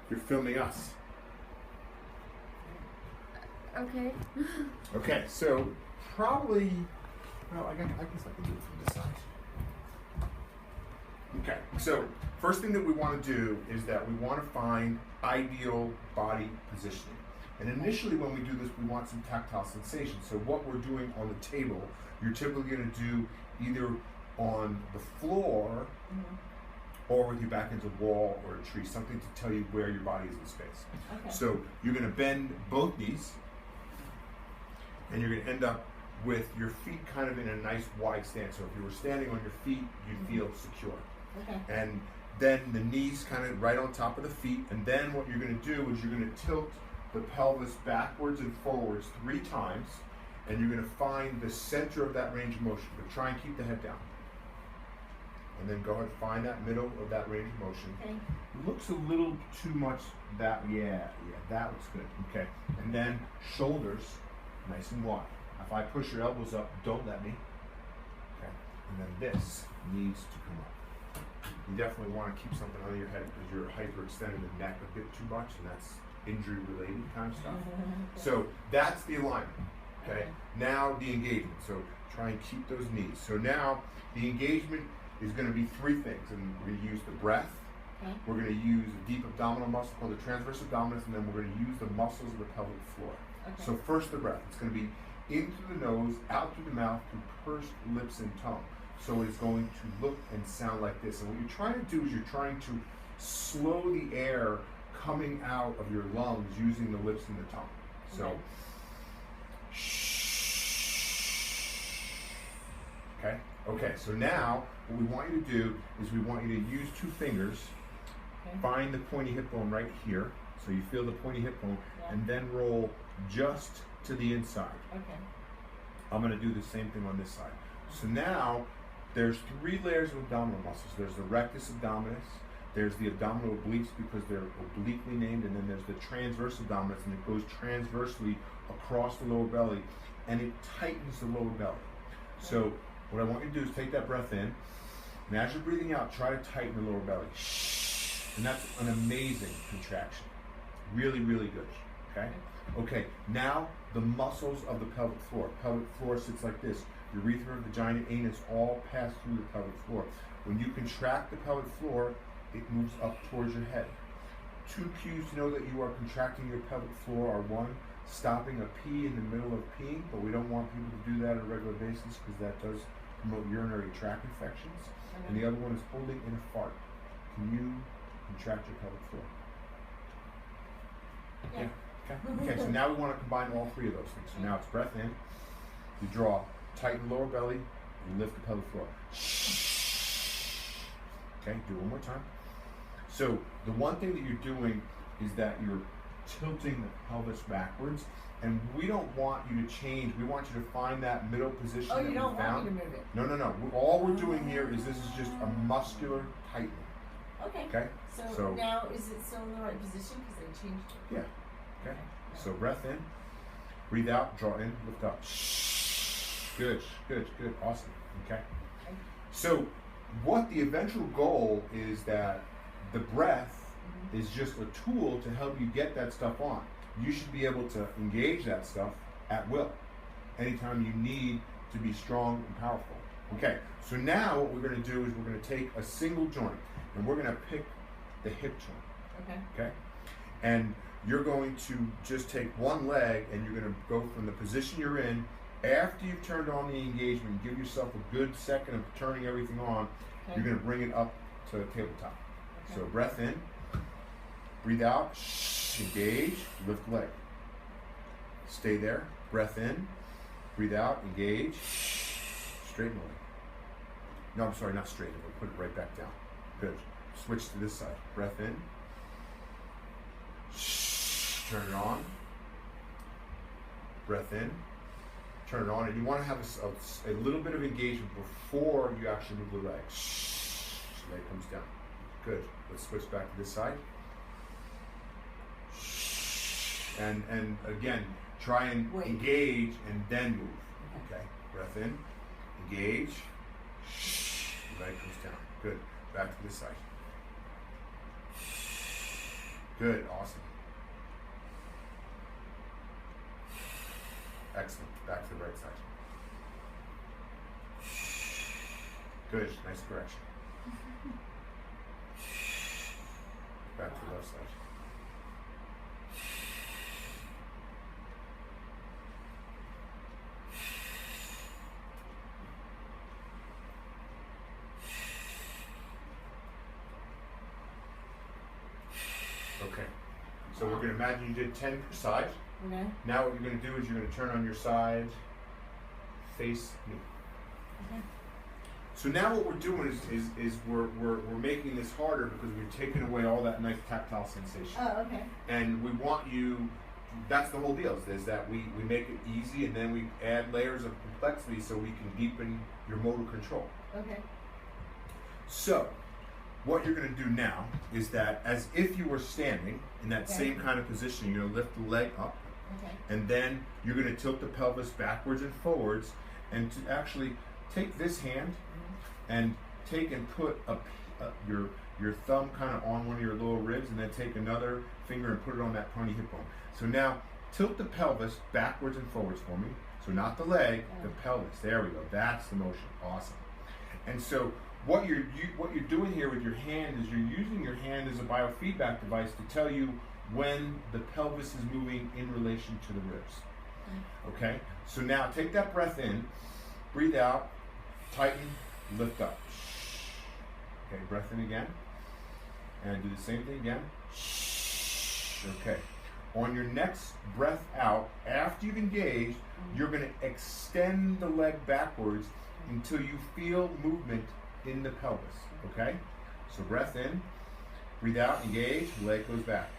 You're filming us. Okay. Okay, so probably, well, I guess I can do it from this side. Okay, so first thing that we want to do is that we want to find ideal body positioning. And initially when we do this, we want some tactile sensation. So what we're doing on the table, you're typically going to do either on the floor or with your back into a wall or a tree, something to tell you where your body is in space. Okay. So you're going to bend both knees, and you're going to end up with your feet kind of in a nice wide stance. So if you were standing on your feet, you'd feel secure. Okay. And then the knees kind of right on top of the feet, and then what you're going to do is you're going to tilt the pelvis backwards and forwards 3 times, and you're going to find the center of that range of motion, but try and keep the head down. And then go ahead and find that middle of that range of motion. Okay. It looks a little too much that, yeah, that looks good. Okay. And then shoulders nice and wide. If I push your elbows up, don't let me. Okay. And then this needs to come up. You definitely want to keep something on your head because you're hyperextending the neck a bit too much, and that's injury related kind of stuff. So that's the alignment. Okay. Now the engagement. So try and keep those knees. So now the engagement is going to be 3 things, and we're going to use the breath. Okay. We're going to use a deep abdominal muscle called the transverse abdominis, and then we're going to use the muscles of the pelvic floor. Okay. So first the breath. It's going to be in through the nose, out through the mouth, through pursed lips and tongue. So it's going to look and sound like this. And what you're trying to do is you're trying to slow the air coming out of your lungs using the lips and the tongue. So, okay. Okay, so now what we want you to do is we want you to use 2 fingers, find the pointy hip bone right here, so you feel the pointy hip bone, and then roll just to the inside. Okay. I'm going to do the same thing on this side. So now there's 3 layers of abdominal muscles. There's the rectus abdominis, there's the abdominal obliques because they're obliquely named, and then there's the transverse abdominis, and it goes transversely across the lower belly, and it tightens the lower belly. So what I want you to do is take that breath in, and as you're breathing out, try to tighten the lower belly. And that's an amazing contraction. Really, really good. Okay? Okay, now the muscles of the pelvic floor. Pelvic floor sits like this. Urethra, vagina, anus all pass through the pelvic floor. When you contract the pelvic floor, it moves up towards your head. 2 cues to know that you are contracting your pelvic floor are 1, stopping a pee in the middle of peeing, but we don't want people to do that on a regular basis because that does promote urinary tract infections. And the other one is holding in a fart. Can you contract your pelvic floor? Yeah. Okay. Okay, so now we want to combine all 3 of those things. So now it's breath in, you draw, tighten the lower belly, and lift the pelvic floor. Okay, do it one more time. So the one thing that you're doing is that you're tilting the pelvis backwards, and we don't want you to change. We want you to find that middle position that we found. Oh, you don't want me to move it? No, no, no. All we're doing here is this is just a muscular tightening. Okay. Okay? So now is it still in the right position because I changed it? Yeah. Okay. So breath in, breathe out, draw in, lift up. Good, good, good. Awesome. Okay. So what the eventual goal is that the breath is just a tool to help you get that stuff on. You should be able to engage that stuff at will anytime you need to be strong and powerful. Okay, so now what we're going to do is we're going to take a single joint and we're going to pick the hip joint. Okay. Okay? And you're going to just take one leg and you're going to go from the position you're in. After you've turned on the engagement, give yourself a good second of turning everything on. Okay. You're going to bring it up to the tabletop. Okay. So breath in, breathe out, engage, lift leg. Stay there, breath in, breathe out, engage, straighten the leg. No, I'm sorry, not straighten it, we'll put it right back down. Good. Switch to this side. Breath in, turn it on, breath in, turn it on, and you want to have a little bit of engagement before you actually move the leg. Leg comes down. Good. Let's switch back to this side. And again, try and engage and then move. Okay. Breath in, engage, leg comes down. Good. Back to this side. Good, awesome. Excellent. Back to the right side. Good, nice correction. Back to the left side. Okay, so we're going to imagine you did 10 per side. Okay. Now what you're going to do is you're going to turn on your side, face me. Okay. So now what we're doing is we're making this harder because we've taken away all that nice tactile sensation. Oh, okay. And we want you, that's the whole deal, is that we make it easy and then we add layers of complexity so we can deepen your motor control. Okay. So, what you're going to do now is that as if you were standing in that Okay. same kind of position, you're going to lift the leg up, Okay. and then you're going to tilt the pelvis backwards and forwards, and to actually take this hand and take and put your thumb kind of on one of your lower ribs, and then take another finger and put it on that pointy hip bone. So now tilt the pelvis backwards and forwards for me. So not the leg, the pelvis. There we go. That's the motion. Awesome. And so what you're doing here with your hand is you're using your hand as a biofeedback device to tell you when the pelvis is moving in relation to the ribs. Okay? So now take that breath in, breathe out, tighten, lift up. Okay, breath in again. And do the same thing again. Okay. On your next breath out, after you've engaged, you're going to extend the leg backwards until you feel movement in the pelvis. Okay? So breath in, breathe out, engage, leg goes back.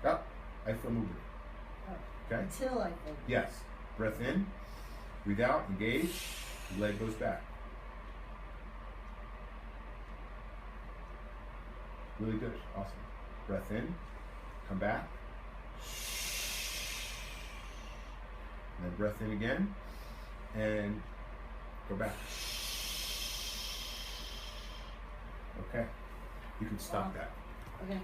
Up, I feel movement. Okay? Until I think. Yes. Breath in, breathe out, engage, leg goes back. Really good. Awesome. Breath in, come back. And then breath in again, and go back. Okay. You can stop that. Okay.